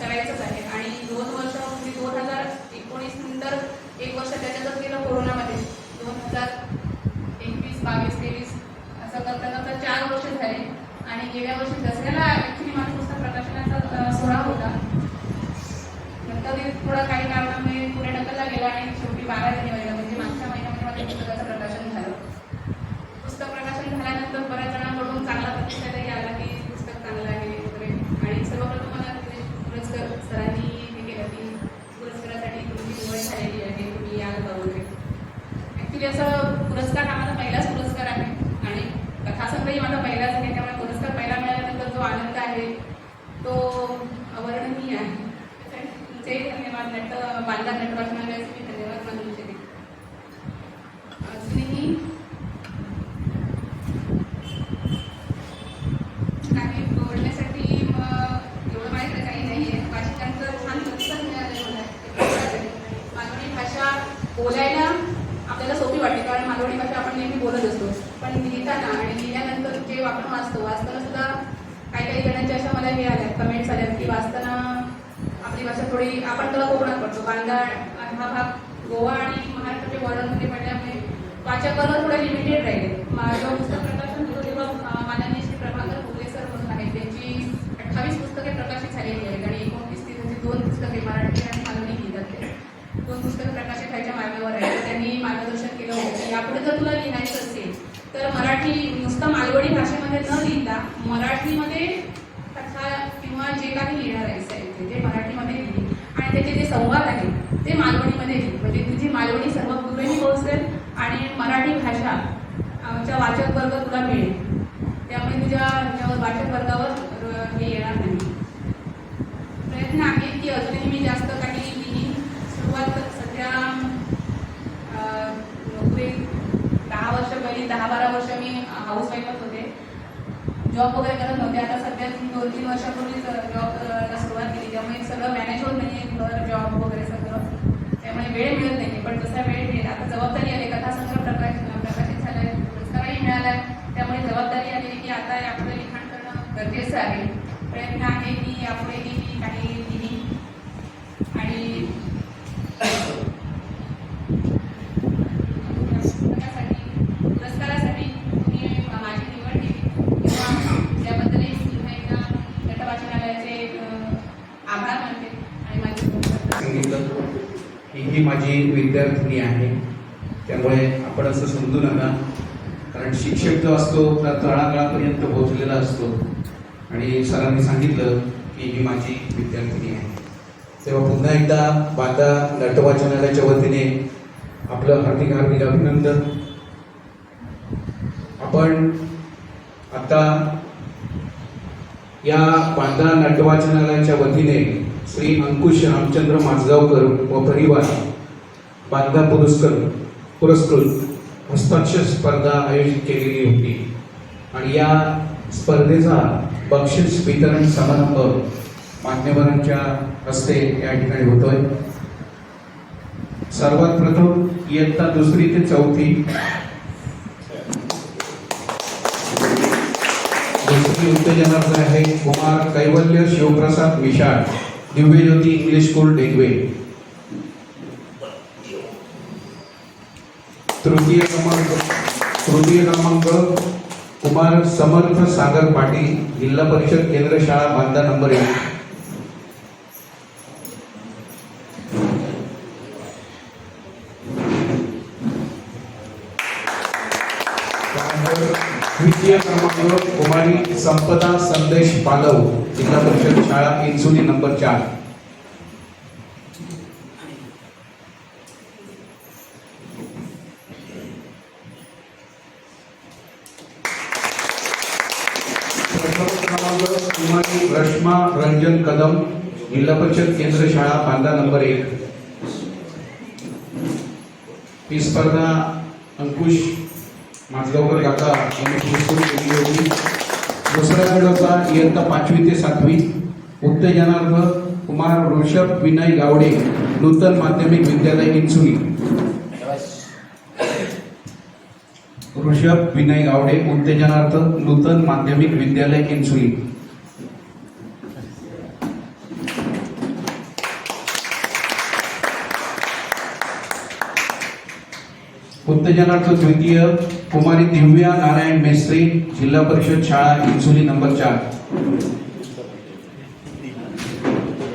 करायचंच आहे. आणि 2 वर्ष म्हणजे 2019 नंतर 1 वर्ष त्याच्यातच गेलं कोरोनामध्ये. 2021, 22, 23 असं करता करता 4 वर्ष झाले. आणि गेल्या वर्षी दसऱ्याला ॲक्च्युली माझा पुस्तक प्रकाशनाचा सोहळा होता. नंतर थोडा काही कारणामुळे पुढे ढकलला गेला आणि शेवटी 12 जानेवारीला म्हणजे मागच्या महिन्यामध्ये माझ्या पुस्तकाचं प्रकाशन झालं. पुस्तक प्रकाशन झाल्यानंतर बऱ्याच जणांकडून चांगला प्रतिसादही आला की पुस्तक चांगलं आहे वगैरे. आणि सर्वप्रथम मला पुरस्कार सरांनी हे केलं की पुरस्कारासाठी तुमची निवड झालेली आहे, तुम्ही याल का वगैरे. ॲक्च्युली असं पुरस्कार हा माझा पहिलाच पुरस्कार आहे आणि कथासंग्रही माझा पहिलाच आहे. त्यामुळे पुरस्कार पहिला मिळाल्यानंतर जो आनंद आहे तो अवर्णनीय आहे. तुमचे धन्यवाद. बांधा नटवाचनालयाचे मी धन्यवाद मानू इच्छिते. अजूनही काही बोलण्यासाठी एवढं माहीत काही नाही आहे. भाषिकांचं छान प्रतिसाद मिळालं मला. मालवणी भाषा बोलायला आपल्याला सोपी वाटते कारण मालवणी भाषा आपण नेहमी बोलत असतो. पण लिहिताना आणि लिहिल्यानंतर जे आपण वाचताना सुद्धा काही जणांच्या अशा मला हे आल्या कमेंट्स आल्यात की वाचताना आपली भाषा थोडी आपण त्याला कोकणात पडतो. बांधा हा भाग गोवा आणि महाराष्ट्राच्या बॉर्डरमध्ये पडल्यामुळे वाचकाला थोडे लिमिटेड राहिले. माझं पुस्तक प्रकाशन होतं तेव्हा माननीय श्री प्रभाकर फुले सर म्हणून आहेत, त्यांची 28 पुस्तके प्रकाशित झालेली आहेत आणि 29-30 2 पुस्तके मराठी आणि मालवणी लिहितात. 2 पुस्तकं प्रकाशित व्हायच्या मार्गावर आहेत. तर त्यांनी मार्गदर्शन केलं होतं की यापुढे जर तुला लिहायचं असेल तर मराठी नुसतं मालवणी भाषेमध्ये न लिहिता मराठीमध्ये कथा किंवा जे काही लिहिणार आहे ते मराठीमध्ये लिही आणि त्याचे जे संवाद आहेत ते मालवणीमध्ये लिही. म्हणजे तुझी मालवणी सर्व पूर्णही पोहोचेल आणि मराठी भाषा आमच्या वाचक वर्ग तुला मिळेल. त्यामुळे तुझ्या वाचक वर्गावर हे येणार नाही. प्रयत्न आहे की अजूनही मी जास्त काही लिहीन. सुरुवात सध्या नोकरी 10 वर्ष पहिली 10-12 वर्ष मी हाऊसवाईफच होते. जॉब वगैरे करत नव्हते. आता सध्या 2-3 वर्षापूर्वीच जॉबला सुरुवात केली. त्यामुळे सगळं मॅनेज होत नाही आहे, घर जॉब वगैरे सगळं. त्यामुळे वेळ मिळत नाही. पण जसा वेळ मिळेल आता जबाबदारी आली. कथासंग्रह प्रकाशित झाला आहे, पुरस्कारही मिळाला आहे. त्यामुळे जबाबदारी आली की आता यापुढे लिखाण करणं गरजेचं आहे. प्रयत्न आहे की यापुढेही मी काही लिहीन आणि पुरस्कारासाठी तुम्ही माझी निवड केली किंवा त्याबद्दलही पुन्हा एकदा नटवाचनालयाचे आभार मानते. आणि माझी सांगितलं की ही माझी विद्यार्थिनी आहे, त्यामुळे आपण असं समजू नका. कारण शिक्षक जो असतो त्या तळागाळापर्यंत पोहोचलेला असतो आणि सरांनी सांगितलं की ही माझी विद्यार्थिनी आहे. तेव्हा पुन्हा एकदा बांधा नटवाचनालयाच्या वतीने आपलं हार्दिक हार्दिक अभिनंदन. आपण आता या बांधा नटवाचनालयाच्या वतीने श्री अंकुश रामचंद्र माजगावकर व परिवार बांधा पुरस्कृत हस्ताक्षर स्पर्धा आयोजित केलेली होती आणि या स्पर्धेचा बक्षीस वितरण समारंभ मान्यवरांच्या हस्ते या ठिकाणी होतोय. सर्वात प्रथम इयत्ता 2री ते 4थी दुसरी उत्तेजनार्थ आहे कुमार कैवल्य शिवप्रसाद विशाळ, दिव्यज्योती इंग्लिश स्कूल डेगवे. तृतीय क्रमांक कुमार समर्थ सागर पाटील, जिल्हा परिषद केंद्र शाळा बांधा नंबर 1. द्वितीय क्रमांक कुमारी संपदा संदेश पालव, जिल्हा परिषद शाळा इंसुली नंबर 4. कुमारी रश्मा रंजन कदम, जिल्हा परिषद केंद्र शाळा बांधा नंबर 1. ही स्पर्धा अंकुश माजगावकर काका यांनी पुरस्कृत केली होती. दुसरा गटाचा इयत्ता 5वी ते 7वी. उत्तेजनार्थ कुमार ऋषभ विनय गावडे, नूतन माध्यमिक विद्यालय इंसुली. ऋषभ विनय गावडे, उत्तेजनार्थ नूतन माध्यमिक विद्यालय इंसुली. उत्तेजनार्थ द्वितीय कुमारी दिव्या नारायण मेस्त्री, जिल्हा परिषद शाळा इंचोली नंबर 4.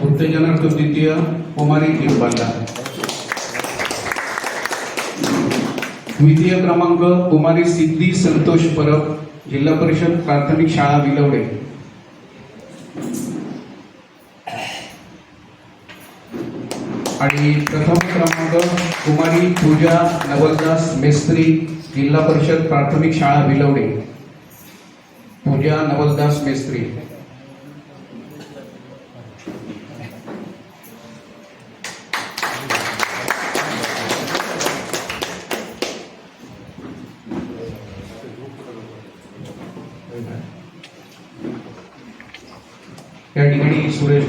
उत्तेजनार्थ द्वितीय कुमारी दिव्या. द्वितीय क्रमांक कुमारी सिद्धी संतोष परब, जिल्हा परिषद प्राथमिक शाळा विलवडे. आणि प्रथम क्रमांक कुमारी पूजा नवलदास मेस्त्री, जिल्हा परिषद प्राथमिक शाळा विलवडे. पूजा नवलदास मेस्त्री. या ठिकाणी सुरेश